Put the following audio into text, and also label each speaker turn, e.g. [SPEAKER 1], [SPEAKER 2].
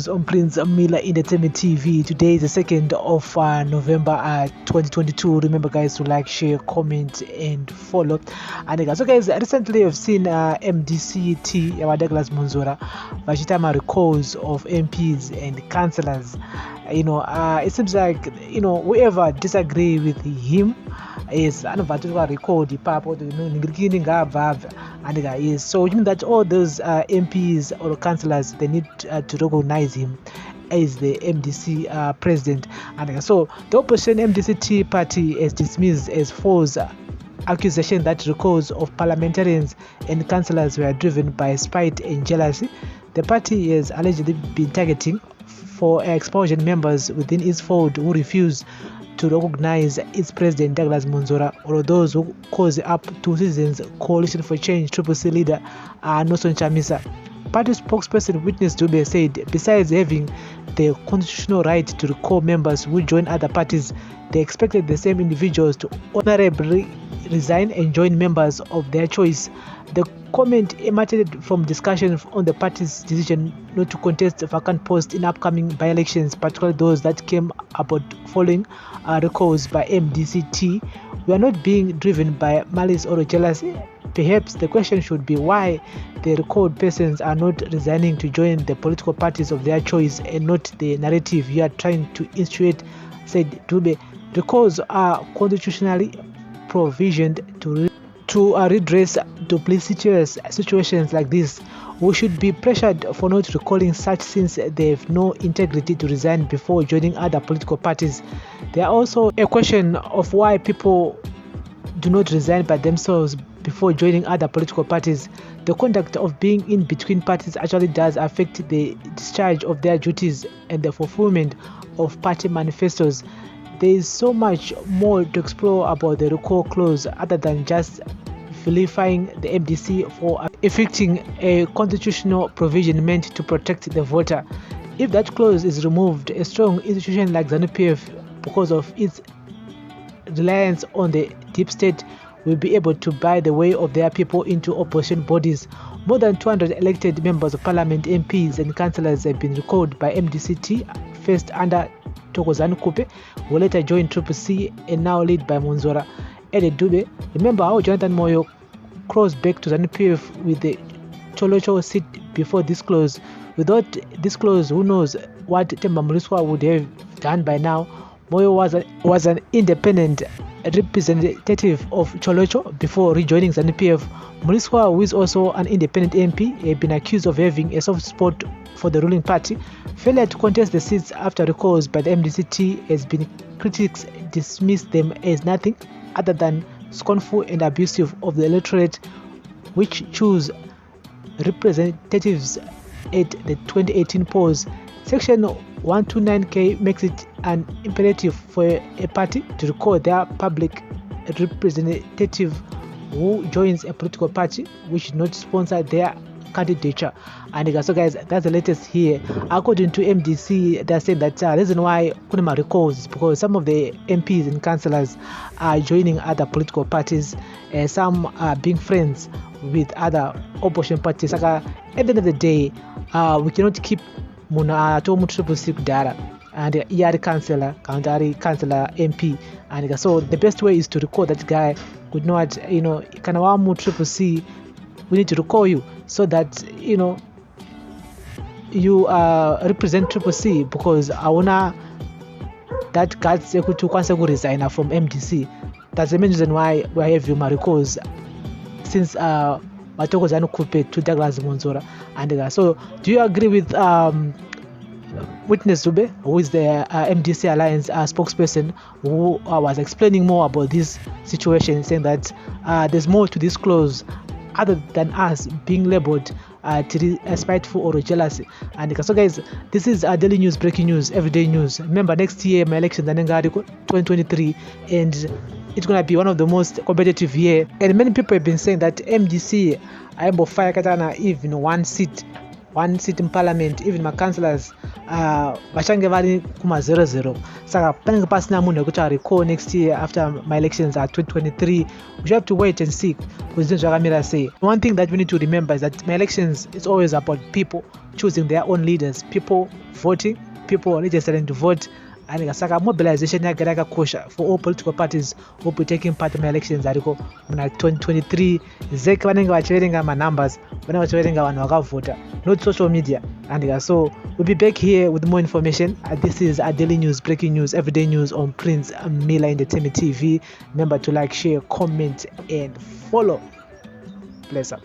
[SPEAKER 1] news on Prince Miller Entertainment TV. Today is the 2nd of November 2022. Remember guys to like, share, comment and follow. And so guys, recently I've seen MDC T, our Douglas Mwonzora, vachitama recalls of MPs and councillors. It seems like whoever disagree with him is anobva record ipapo and yes, so it means that all those MPs or councillors, they need to recognize him as the MDC president. And so the opposition MDC T party is dismissed as false accusation that records of parliamentarians and councillors were driven by spite and jealousy. The party has allegedly been targeting for expulsion members within its fold who refuse to recognize its president Douglas Mwonzora, or those who cause up to Citizens Coalition for Change CCC leader Nelson Chamisa. Party spokesperson Witness Dube said, besides having the constitutional right to recall members who join other parties, they expected the same individuals to honorably resign and join members of their choice. The comment emanated from discussions on the party's decision not to contest vacant posts in upcoming by-elections, particularly those that came about following recalls by MDC T. We are not being driven by malice or jealousy. Perhaps the question should be why the recalled persons are not resigning to join the political parties of their choice and not the narrative you are trying to institute, said Dube. Recalls are constitutionally provisioned to redress duplicitous situations like this. We should be pressured for not recalling such since they have no integrity to resign before joining other political parties. There are also a question of why people do not resign by themselves before joining other political parties. The conduct of being in between parties actually does affect the discharge of their duties and the fulfillment of party manifestos. There is so much more to explore about the recall clause other than just vilifying the MDC for effecting a constitutional provision meant to protect the voter. If that clause is removed, a strong institution like ZANU-PF, because of its reliance on the deep state, will be able to buy the way of their people into opposition bodies. More than 200 elected members of parliament, MPs and councillors have been recalled by MDC T, first under Thokozani Kupe, who later joined CCC and now led by Mwonzora. Added Dube, remember how Jonathan Moyo crossed back to ZANU-PF with the Cholocho seat before this clause. Without this clause, who knows what Temba Muliswa would have done by now. Moyo was an independent representative of Cholocho before rejoining ZANU-PF. Muliswa, who is also an independent MP, had been accused of having a soft spot for the ruling party. Failure to contest the seats after recalls by the MDC-T has been critics dismiss them as nothing other than scornful and abusive of the electorate, which chose representatives at the 2018 polls. Section 129K makes it an imperative for a party to recall their public representative who joins a political party which should not sponsor their candidature. And so guys, that's the latest here. According to MDC, they're saying that the reason why Kunima recalls is because some of the MPs and councillors are joining other political parties, some are being friends with other opposition parties. At the end of the day, we cannot keep Muna Tomu CCC Kudara and ER councillor, country councillor, MP. And so the best way is to recall that guy could not, Kanawamu CCC. We need to recall you so that you represent CCC, because I wanna that guards to Kwansagu resign from MDC. That's the main reason why we have you recalls since Watoko Kupe to Douglas Mwonzora. And so do you agree with Witness Dube, who is the MDC Alliance spokesperson, who was explaining more about this situation, saying that there's more to this clause other than us being labeled spiteful or jealousy? And so guys, this is daily news, breaking news, everyday news. Remember, next year my election 2023, and it's gonna be one of the most competitive year. And many people have been saying that MDC I am fire katana even one seat 1 seat in parliament, even my councillors vachange vari kuma 0-0. Saka panenge pasina munhu wekuti ariko next year after my elections are 2023. We should have to wait and see. One thing that we need to remember is that my elections is always about people choosing their own leaders, people voting, people registering to vote. And saka mobilization yagera yakakosha for all political parties who will be taking part in my elections ariko muna 2023. Zeke vanenge vachiverenga ma numbers, vanenge vachiverenga vanhu vakavhota, not social media. And so we'll be back here with more information. This is our daily news, breaking news, everyday news on Prince Mila Entertainment TV. Remember to like, share, comment and follow. Bless up.